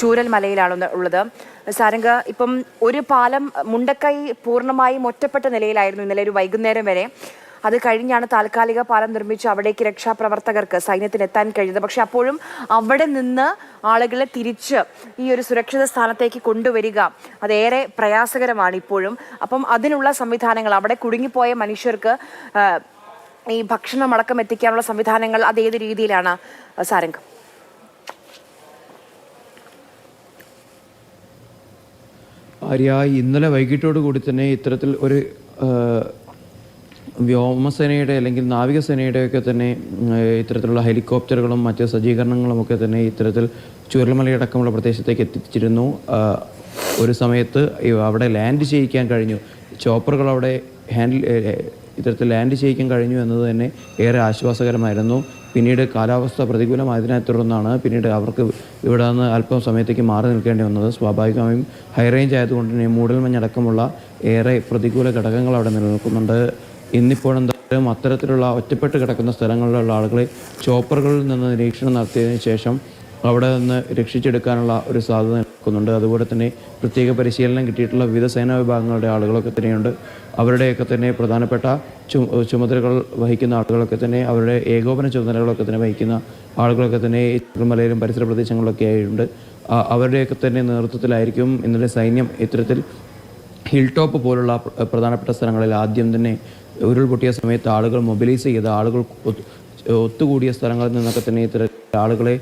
ചൂരൽമലയിലാണ് ഉള്ളത്. സാരംഗ, ഇപ്പം ഒരു പാലം മുണ്ടക്കൈ പൂർണ്ണമായും ഒറ്റപ്പെട്ട നിലയിലായിരുന്നു ഇന്നലെ ഒരു വൈകുന്നേരം വരെ. അത് കഴിഞ്ഞാണ് താൽക്കാലിക പാലം നിർമ്മിച്ച് അവിടേക്ക് രക്ഷാപ്രവർത്തകർക്ക് സൈന്യത്തിന് എത്താൻ കഴിയുന്നത്. പക്ഷെ അപ്പോഴും അവിടെ നിന്ന് ആളുകളെ തിരിച്ച് ഈ ഒരു സുരക്ഷിത സ്ഥാനത്തേക്ക് കൊണ്ടുവരിക അതേറെ പ്രയാസകരമാണ് ഇപ്പോഴും. അപ്പം അതിനുള്ള സംവിധാനങ്ങൾ, അവിടെ കുടുങ്ങിപ്പോയ മനുഷ്യർക്ക് ഈ ഭക്ഷണമടക്കം എത്തിക്കാനുള്ള സംവിധാനങ്ങൾ അതേത് രീതിയിലാണ് സാരംഗം? ഇന്നലെ വൈകിട്ടോടു കൂടി തന്നെ ഇത്തരത്തിൽ ഒരു വ്യോമസേനയുടെ അല്ലെങ്കിൽ നാവികസേനയുടെയൊക്കെ തന്നെ ഇത്തരത്തിലുള്ള ഹെലികോപ്റ്ററുകളും മറ്റ് സജ്ജീകരണങ്ങളുമൊക്കെ തന്നെ ഇത്തരത്തിൽ ചൂരൽമലയടക്കമുള്ള പ്രദേശത്തേക്ക് എത്തിച്ചിരുന്നു. ഒരു സമയത്ത് അവിടെ ലാൻഡ് ചെയ്യിക്കാൻ കഴിഞ്ഞു, ചോപ്പറുകൾ അവിടെ ഇത്തരത്തിൽ ലാൻഡ് ചെയ്യിക്കാൻ കഴിഞ്ഞു എന്നത് തന്നെ ഏറെ ആശ്വാസകരമായിരുന്നു. പിന്നീട് കാലാവസ്ഥ പ്രതികൂലമായതിനെ തുടർന്നാണ് പിന്നീട് അവർക്ക് ഇവിടെ നിന്ന് അല്പം സമയത്തേക്ക് മാറി നിൽക്കേണ്ടി വന്നത്. സ്വാഭാവികമായും ഹൈ റേഞ്ച് ആയതുകൊണ്ട് തന്നെ മൂടൽമഞ്ഞടക്കമുള്ള ഏറെ പ്രതികൂല ഘടകങ്ങൾ അവിടെ നിലനിൽക്കുന്നുണ്ട്. ഇന്നിപ്പോഴെന്തായാലും അത്തരത്തിലുള്ള ഒറ്റപ്പെട്ട് കിടക്കുന്ന സ്ഥലങ്ങളിലുള്ള ആളുകളെ ചോപ്പറുകളിൽ നിന്ന് നിരീക്ഷണം നടത്തിയതിനു ശേഷം അവിടെ നിന്ന് രക്ഷിച്ചെടുക്കാനുള്ള ഒരു സാധ്യത നിൽക്കുന്നുണ്ട്. അതുപോലെ തന്നെ പ്രത്യേക പരിശീലനം കിട്ടിയിട്ടുള്ള വിവിധ സേനാ വിഭാഗങ്ങളുടെ ആളുകളൊക്കെ തന്നെയുണ്ട്. അവരുടെയൊക്കെ തന്നെ പ്രധാനപ്പെട്ട ചുമതലകൾ വഹിക്കുന്ന ആളുകളൊക്കെ തന്നെ, അവരുടെ ഏകോപന ചുമതലകളൊക്കെ തന്നെ വഹിക്കുന്ന ആളുകളൊക്കെ തന്നെ ചൂരൽമലയിലും പരിസര പ്രദേശങ്ങളിലൊക്കെ ആയിട്ടുണ്ട്. അവരുടെയൊക്കെ തന്നെ നേതൃത്വത്തിലായിരിക്കും ഇന്നലെ സൈന്യം ഇത്തരത്തിൽ ഹിൽ ടോപ്പ് പോലുള്ള പ്രധാനപ്പെട്ട സ്ഥലങ്ങളിൽ ആദ്യം തന്നെ ഉരുൾപൊട്ടിയ സമയത്ത് ആളുകൾ മൊബിലൈസ് ചെയ്ത് ആളുകൾ ഒത്തുകൂടിയ സ്ഥലങ്ങളിൽ നിന്നൊക്കെ തന്നെ ഇത്തരത്തിൽ ആളുകളെ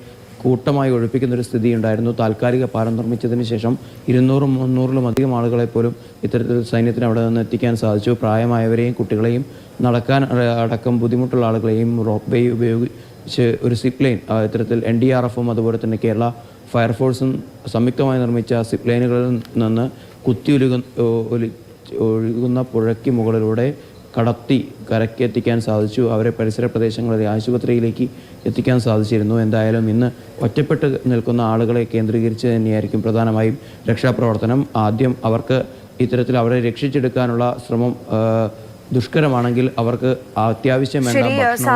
കൂട്ടമായി ഒഴിപ്പിക്കുന്നൊരു സ്ഥിതി ഉണ്ടായിരുന്നു. താൽക്കാലിക പാലം നിർമ്മിച്ചതിന് ശേഷം 200-300 അധികം ആളുകളെ പോലും ഇത്തരത്തിൽ സൈന്യത്തിന് അവിടെ നിന്ന് എത്തിക്കാൻ സാധിച്ചു. പ്രായമായവരെയും കുട്ടികളെയും നടക്കാൻ അടക്കം ബുദ്ധിമുട്ടുള്ള ആളുകളെയും റോപ്പ് വേ ഉപയോഗിച്ച് ഒരു സിപ്പ് ലൈൻ ഇത്തരത്തിൽ NDRFും അതുപോലെ തന്നെ കേരള ഫയർഫോഴ്സും സംയുക്തമായി നിർമ്മിച്ച സിപ്പ് ലൈനുകളിൽ നിന്ന് ഒഴുകുന്ന പുഴയ്ക്ക് മുകളിലൂടെ കടത്തി കരയ്ക്ക് എത്തിക്കാൻ സാധിച്ചു. അവരെ പരിസര പ്രദേശങ്ങളിലെ ആശുപത്രിയിലേക്ക് എത്തിക്കാൻ സാധിച്ചിരുന്നു. എന്തായാലും ഇന്ന് ഒറ്റപ്പെട്ട് നിൽക്കുന്ന ആളുകളെ കേന്ദ്രീകരിച്ച് തന്നെയായിരിക്കും പ്രധാനമായും രക്ഷാപ്രവർത്തനം. ആദ്യം അവർക്ക് ഇത്തരത്തിൽ അവരെ രക്ഷിച്ചെടുക്കാനുള്ള ശ്രമം ദുഷ്കരമാണെങ്കിൽ അവർക്ക് അത്യാവശ്യം വേണ്ട ഭക്ഷണം